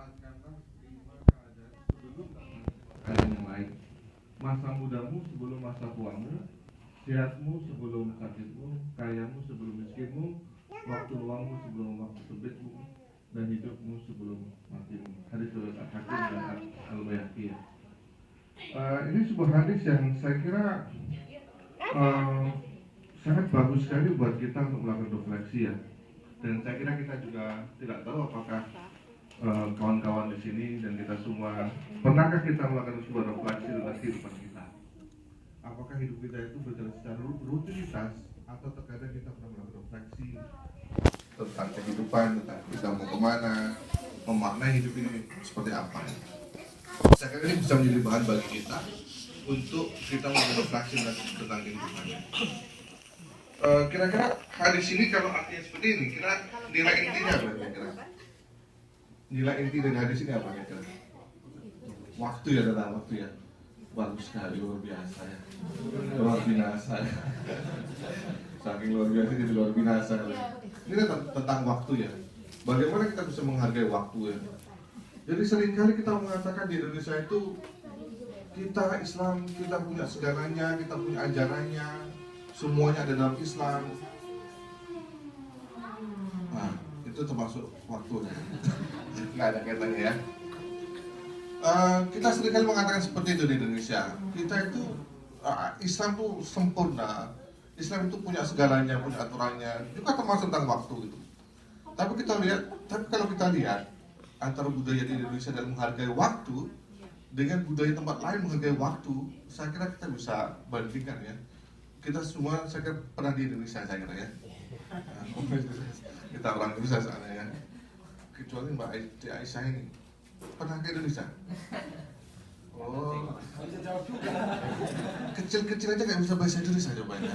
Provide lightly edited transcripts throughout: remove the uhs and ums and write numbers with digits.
Manfaatkanlah 5 keadaan sebelum keadaan yang lain. Masa mudamu sebelum masa tuamu, sehatmu sebelum sakitmu, kayamu sebelum miskinmu, waktu luangmu sebelum waktu sempitmu, dan hidupmu sebelum matimu. Hadis riwayat Al-Hakim dan Al-Baihaqi. Ini sebuah hadis yang saya kira sangat bagus sekali buat kita untuk melakukan refleksi ya. Dan saya kira kita juga tidak tahu apakah kawan-kawan di sini dan kita semua pernahkah kita melakukan sebuah refleksi tentang kehidupan kita? Apakah hidup kita itu berjalan secara rutinitas atau terkadang kita pernah melakukan refleksi tentang kehidupan, tentang kita mau kemana, memaknai hidup ini seperti apa? Saya kira ini bisa menjadi bahan bagi kita untuk kita melakukan refleksi tentang kehidupannya. Kira-kira hadis ini kalau artinya seperti ini, kira nilai intinya apa kira-kira? Nilai inti dari hadis ini apa kira-kira? Waktu ya, tentang waktu ya. Bagus sekali, luar biasa ya. Luar biasa ya. Saking luar biasa jadi luar biasa ya. Ini tentang waktu ya. Bagaimana kita bisa menghargai waktu ya. Jadi seringkali kita mengatakan di Indonesia itu kita Islam, kita punya segalanya, kita punya ajarannya, semuanya ada dalam Islam. Nah, itu termasuk waktunya. Nggak ada kaitannya ya. Kita seringkali mengatakan seperti itu di Indonesia. Kita itu Islam itu sempurna. Islam itu punya segalanya, punya aturannya. Juga termasuk tentang waktu gitu. Tapi kalau kita lihat antara budaya di Indonesia dalam menghargai waktu dengan budaya tempat lain menghargai waktu, saya kira kita bisa bandingkan ya. Kita semua saya kira pernah di Indonesia saya kira ya. Kita orang Indonesia sana ya. Kecuali Mbak Aisyah ini pernah ke Indonesia? Oh, kecil-kecil aja nggak bisa bahasa Indonesia coba ya.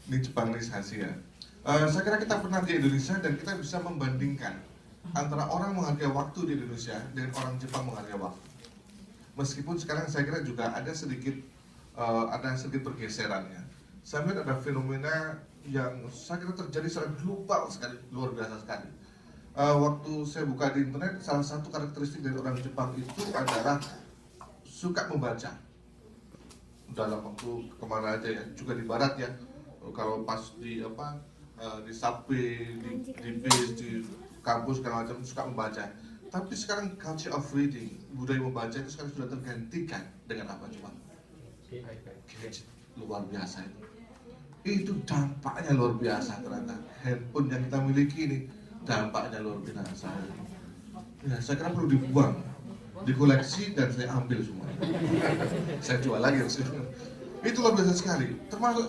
Ini Jepangnisasi ya. Saya kira kita pernah di Indonesia dan kita bisa membandingkan antara orang menghargai waktu di Indonesia dengan orang Jepang menghargai waktu. Meskipun sekarang saya kira juga ada sedikit pergeseran ya. Saya melihat ada fenomena yang saya kira terjadi secara global sekali, luar biasa sekali. Waktu saya buka di internet, salah satu karakteristik dari orang Jepang itu adalah suka membaca. Dalam waktu kemana aja ya, juga di barat ya. Kalau pas di subway, di bis, di kampus segala macam suka membaca. Tapi sekarang culture of reading, budaya membaca itu sekarang sudah tergantikan dengan apa coba? Gadget, luar biasa itu. Itu dampaknya luar biasa ternyata. Handphone yang kita miliki ini dampaknya luar biasa. Ya, saya kira perlu dibuang, dikoleksi dan saya ambil semua. Saya jual lagi maksudnya. Itu luar biasa sekali. Termasuk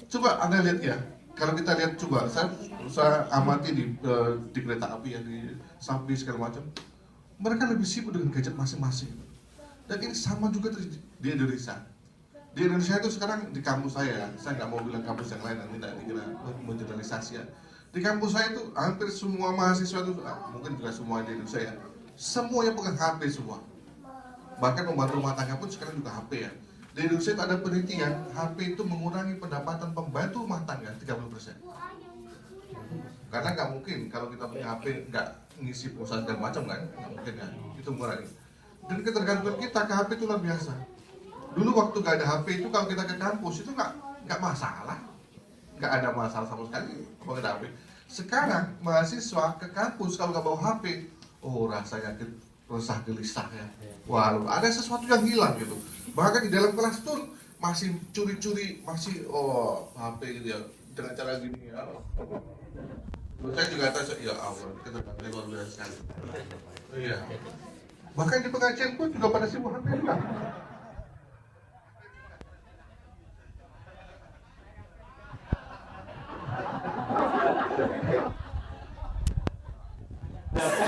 coba Anda lihat ya. Kalau kita lihat coba, saya amati di kereta api yang di subway segala macam, mereka lebih sibuk dengan gadget masing-masing. Dan ini sama juga di Indonesia. Di Indonesia itu sekarang di kampus saya nggak mau bilang kampus yang lain nanti tidak dikira mengeneralisasi ya. Di kampus saya itu hampir semua mahasiswa itu, mungkin juga semua di Indonesia ya, semuanya pegang HP semua. Bahkan pembantu rumah tangga pun sekarang juga HP ya. Di Indonesia itu ada penelitian, HP itu mengurangi pendapatan pembantu rumah tangga 30%. Karena nggak mungkin kalau kita punya HP nggak ngisi pulsa dan macam kan, nggak mungkin kan, itu mengurangi. Dan ketergantungan kita ke HP itu luar biasa. Dulu waktu nggak ada HP itu kalau kita ke kampus itu nggak masalah, nggak ada masalah sama sekali kalau nggak ada HP. Sekarang mahasiswa ke kampus kalau nggak bawa HP, oh rasanya resah gelisah ya. Wah, ada sesuatu yang hilang gitu. Bahkan di dalam kelas tuh masih curi-curi, masih HP gitu ya, dengan cara gini ya. Saya juga tahu ya Allah, kita luar biasa sekali. Iya. Bahkan di pengajian pun juga pada sibuk HP juga.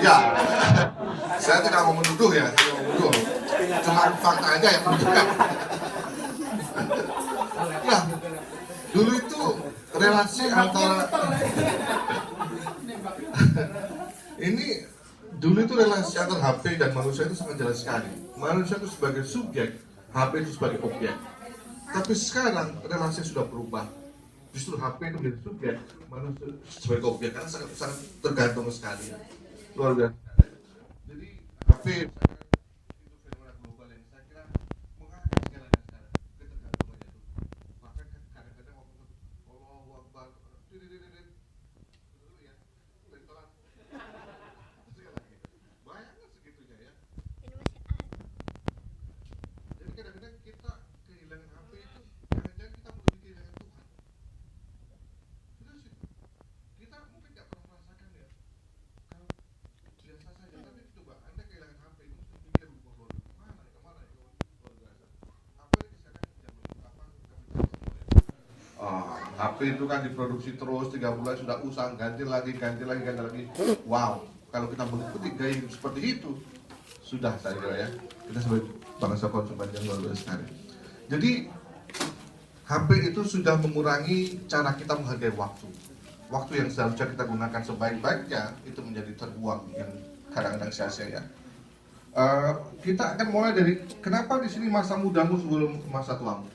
Ya, saya tidak mau menuduh ya, cuma fakta aja yang menunjukkan. Ya, dulu itu relasi antara dulu itu relasi antara HP dan manusia itu sangat jelas sekali. Manusia itu sebagai subjek, HP itu sebagai objek. Tapi sekarang relasi sudah berubah. Justru HP itu menjadi subjek, manusia sebagai objek karena sangat tergantung sekali. Luar biasa. HP itu fenomena global yang saya kira mengangkat segalanya sekarang, ketergantungannya itu. Bahkan kadang-kadang waktu Allahu Akbar, dididididid, dulu ya, dari telat. Sekali lagi, bayangkan segitunya ya. Jadi kadang-kadang kita kehilangan HP itu, jangan-jangan kita melebihi kehilangan Tuhan. Sudah sih, kita mungkin nggak pernah merasakan ya. Kalau biasa saja, tapi coba Anda kehilangan HP itu pikir bahwa kemana ya, luar biasa. Apalagi sekarang zaman kapitalisme ya. HP itu kan diproduksi terus 3 bulan sudah usang, ganti lagi. Wow, kalau kita mengikuti gaya hidup seperti itu, sudah saya kira ya, kita sebagai bangsa konsumen yang luar biasa sekali. Jadi HP itu sudah mengurangi cara kita menghargai waktu. Waktu yang seharusnya kita gunakan sebaik-baiknya itu menjadi terbuang yang kadang-kadang sia-sia ya. Kita akan mulai dari kenapa di sini masa mudamu sebelum masa tuamu.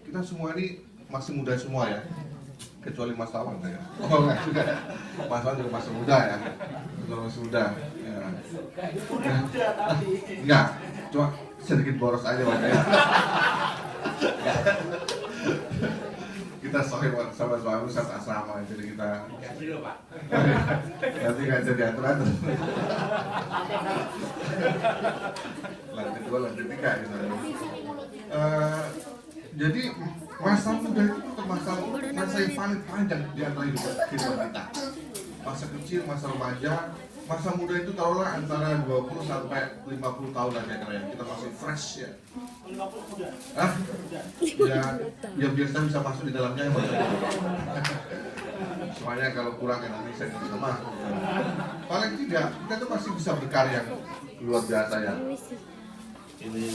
Kita semua ini masih muda semua ya, kecuali Mas Tawan ya. Oh enggak juga ya. Mas Tawan juga masih muda ya. Kalau masih muda. Ya. Enggak, cuma sedikit boros aja makanya. Kita sohib sama suami satu asrama, jadi kita nanti nggak jadi atur-atur. Lantai 2, lantai 3 gitu. Jadi masa muda itu masa yang paling panjang di antara kehidupan kita. Masa kecil, masa remaja, masa muda itu taruhlah antara 20 sampai 50 tahun lah kira-kira. Kita masih fresh ya. 50 Hah? Ya biar saya bisa masuk di dalamnya ya. Soalnya kalau kurang ya nanti saya bisa masuk. Paling tidak kita tuh masih bisa berkarya luar biasa ya. Ini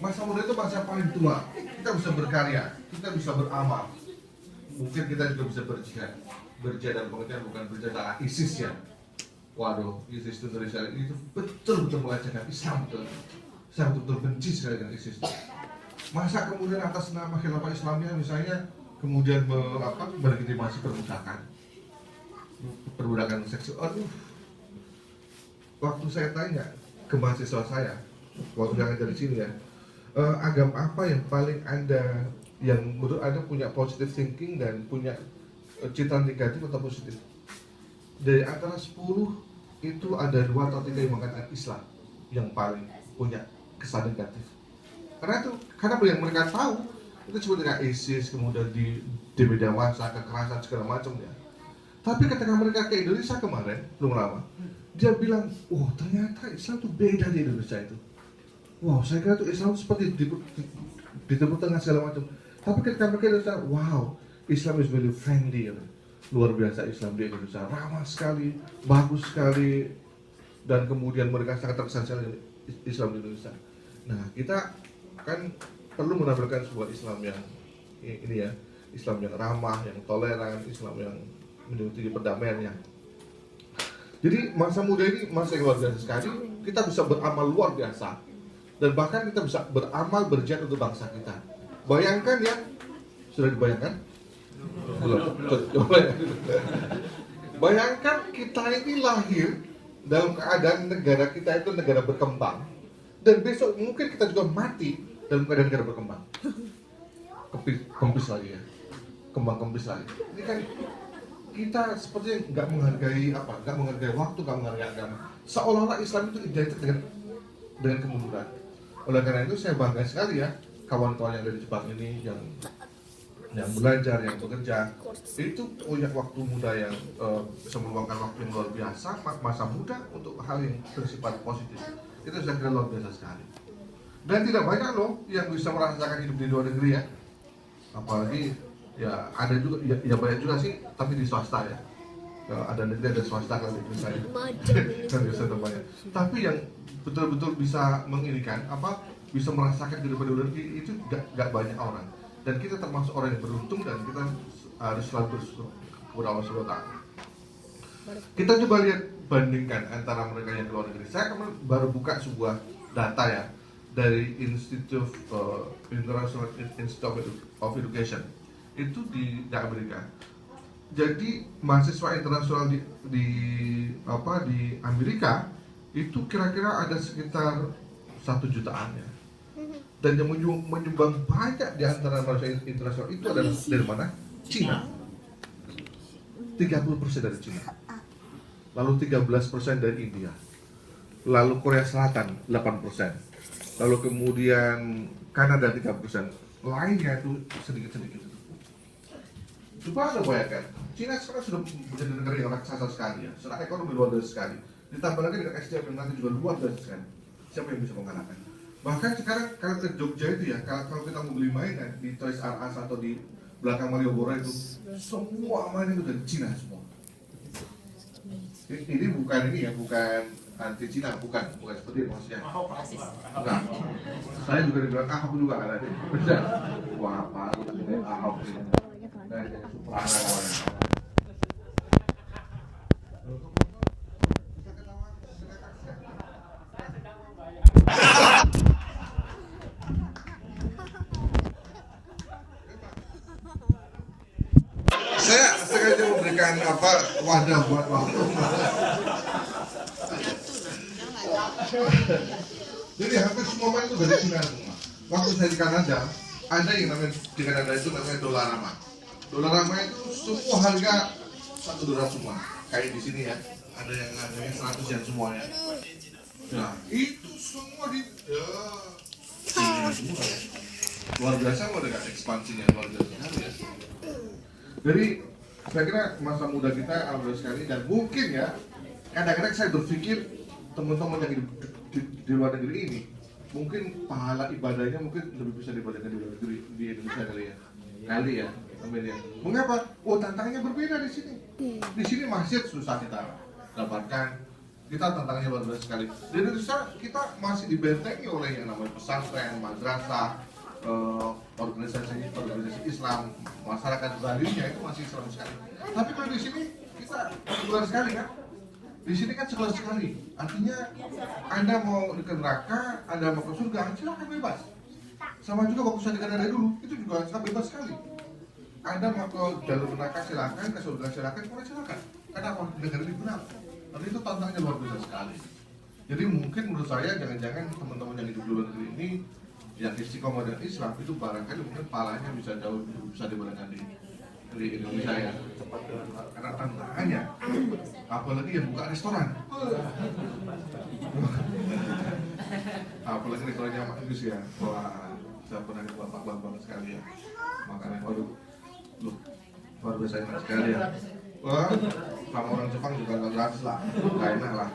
masa muda itu masa paling tua. Kita bisa berkarya, kita bisa beramal. Mungkin kita juga bisa berjihad. Berjihad dalam pengertian bukan berjihad ala ISIS ya. Waduh, ISIS itu dari saya itu betul-betul mengacaukan Islam betul. Saya betul-betul benci sekali dengan ISIS. Masa kemudian atas nama khilafah Islamnya misalnya kemudian melegitimasi perbudakan seksual. Waktu saya tanya ke mahasiswa saya, waktu yang ada di sini ya, agama apa yang paling Anda, yang menurut Anda punya positive thinking dan punya citra negatif atau positif? Dari antara 10 itu ada 2 atau 3 yang mengatakan Islam yang paling punya kesan negatif. Karena yang mereka tahu itu cuma dengan ISIS, kemudian di media massa, kekerasan segala macam ya. Tapi ketika mereka ke Indonesia kemarin belum lama, dia bilang, oh ternyata Islam itu beda di Indonesia itu. Wow, saya kira tuh Islam seperti di Timur Tengah segala macam. Tapi ketika mereka Indonesia, wow, Islam is very friendly. Luar biasa Islam di Indonesia, ramah sekali, bagus sekali, dan kemudian mereka sangat terkesan dengan Islam di Indonesia. Nah, kita kan perlu menampilkan sebuah Islam yang ini ya, Islam yang ramah, yang toleran, Islam yang menjunjung perdamaiannya. Jadi masa muda ini masa yang luar biasa sekali. Kita bisa beramal luar biasa, dan bahkan kita bisa beramal berjihad untuk bangsa kita. Bayangkan ya, sudah dibayangkan? Belum. Bayangkan kita ini lahir dalam keadaan negara kita itu negara berkembang, dan besok mungkin kita juga mati dalam keadaan negara berkembang. Kempis lagi ya, kembang-kempis lagi. Ini kan kita sepertinya nggak menghargai waktu, nggak menghargai agama. Seolah-olah Islam itu identik dengan kemunduran. Oleh karena itu saya bangga sekali ya, kawan-kawan yang dari Jepang ini yang belajar, yang bekerja, itu punya waktu muda yang bisa meluangkan waktu yang luar biasa, masa muda untuk hal yang bersifat positif. Itu saya kira luar biasa sekali. Dan tidak banyak loh yang bisa merasakan hidup di luar negeri ya. Apalagi ya ada juga, ya banyak juga sih, tapi di swasta ya. Ada negeri, ada swasta kan di saya. Kan bisa banyak. Tapi yang betul-betul bisa mengirikan, bisa merasakan kehidupan di luar negeri itu gak banyak orang. Dan kita termasuk orang yang beruntung, dan kita harus selalu bersyukur kepada Allah SWT. Kita coba lihat, bandingkan antara mereka yang keluar negeri. Saya kemarin baru buka sebuah data ya dari International Institute of Education, itu di Amerika. Jadi mahasiswa internasional di Amerika itu kira-kira ada sekitar 1 jutaan ya. Dan yang menyumbang banyak di antara mahasiswa internasional itu adalah dari mana? Cina. 30% dari Cina. Lalu 13% dari India. Lalu Korea Selatan 8%. Lalu kemudian Kanada 3%. Lainnya itu sedikit-sedikit. Coba Anda bayangkan, Cina sekarang sudah menjadi negara yang raksasa sekali ya, secara ekonomi luar biasa sekali. Ditambah lagi dengan SDM yang nanti juga luar biasa sekali. Siapa yang bisa mengalahkan? Bahkan sekarang kalau ke Jogja itu ya, kalau kita mau beli mainan di Toys R Us atau di belakang Malioboro itu, semua mainan itu dari Cina semua. Ini bukan ini ya, bukan anti Cina, bukan seperti itu maksudnya. Enggak. Saya juga dibilang Ahok juga kan ada. Wah, apa Ahok ini. Saya sengaja memberikan wadah buat waktu. Jadi hampir semua main itu dari Cina semua. Waktu saya di Kanada, ada yang namanya di Kanada itu namanya Dollarama. Dollarama itu semua harga $1 semua. Kayak di sini ya, ada yang harganya 100 yen semuanya. Nah, itu semua di semua ya. Luar biasa kok dengan ekspansinya luar biasa sekali ya. Jadi saya kira masa muda kita alhamdulillah sekali, dan mungkin ya kadang-kadang saya berpikir teman-teman yang hidup di luar negeri ini mungkin pahala ibadahnya mungkin lebih bisa dibandingkan di luar negeri, di Indonesia kali ya. Amin ya. Mengapa? Oh, tantangannya berbeda di sini. Di sini masjid susah kita dapatkan. Kita tantangannya luar biasa sekali. Di Indonesia kita masih dibentengi oleh yang namanya pesantren, madrasah, organisasi Islam, masyarakat Bali-nya itu masih serem sekali. Tapi kalau di sini kita sekuler sekali kan? Di sini kan sekuler sekali. Artinya Anda mau ke neraka, Anda mau ke surga, silakan bebas. Sama juga waktu saya di Kanada dulu, itu juga sangat bebas sekali. Anda mau ke jalur neraka silakan, ke surga silakan, boleh silakan. Kenapa? Negara ini benar. Tapi itu tantangannya luar biasa sekali. Jadi mungkin menurut saya jangan-jangan teman-teman yang hidup di luar negeri ini yang istiqomah dan Islam itu barangkali mungkin palanya bisa jauh bisa dibandingkan di Indonesia ya. Karena tantangannya, apalagi yang buka restoran. Apalagi restorannya bagus ya. Wah, saya pernah di bapak-bapak sekali ya. Makanya waduh, luar biasa enak sekali ya. Wah, sama orang Jepang juga nggak gratis lah, nggak enak lah.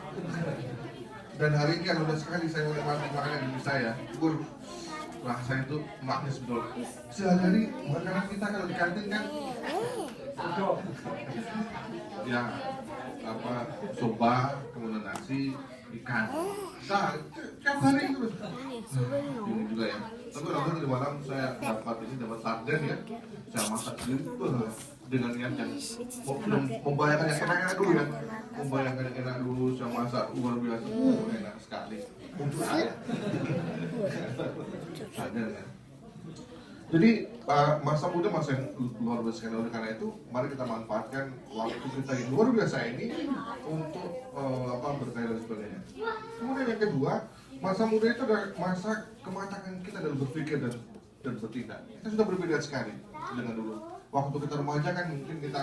Dan hari ini kan udah sekali saya menikmati makanan di saya. Rasanya itu maknis betul. Sehari-hari makanan kita kalau di kantin kan ya soba, kemudian nasi, ikan. Nah, tiap hari itu ini juga ya. Tapi waktu di malam saya dapat sarden ya. Saya masak sendiri dengan niat yang membayangkan yang enak-enak dulu ya. Membayangkan yang enak dulu, saya masak luar biasa, enak sekali. Untuk saya. Sarden ya. Jadi masa muda masa yang luar biasa sekali. Oleh karena itu, mari kita manfaatkan waktu kita yang luar biasa ini untuk berkarya dan sebagainya. Kemudian yang kedua, masa muda itu adalah masa kematangan kita dalam berpikir dan bertindak. Kita sudah berbeda sekali dengan dulu. Waktu kita remaja kan mungkin kita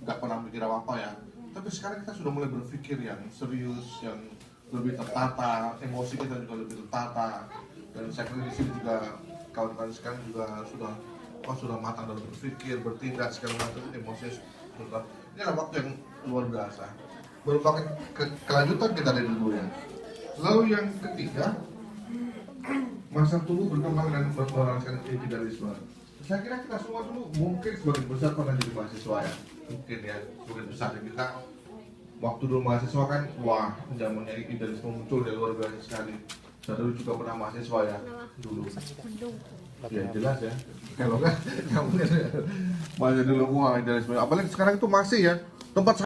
nggak pernah mikir apa ya. Tapi sekarang kita sudah mulai berpikir yang serius, yang lebih tertata, emosi kita juga lebih tertata. Dan saya kira di sini juga kawan-kawan sekarang juga sudah matang dalam berpikir, bertindak segala macam, emosi sudah. Ini adalah waktu yang luar biasa. Merupakan kelanjutan kita dari dulu ya. Lalu yang ketiga, masa tubuh berkembang dan berkembangkan idealisme. Saya kira kita semua dulu mungkin sebagian besar pernah jadi mahasiswa ya. Mungkin ya, sebagian besar kita waktu dulu mahasiswa kan, wah zamannya idealisme muncul ya luar biasa sekali. Saya dulu juga pernah mahasiswa ya dulu. Ya jelas ya. Kalau kan kamu masih dulu wah idealisme. Apalagi sekarang itu masih ya tempat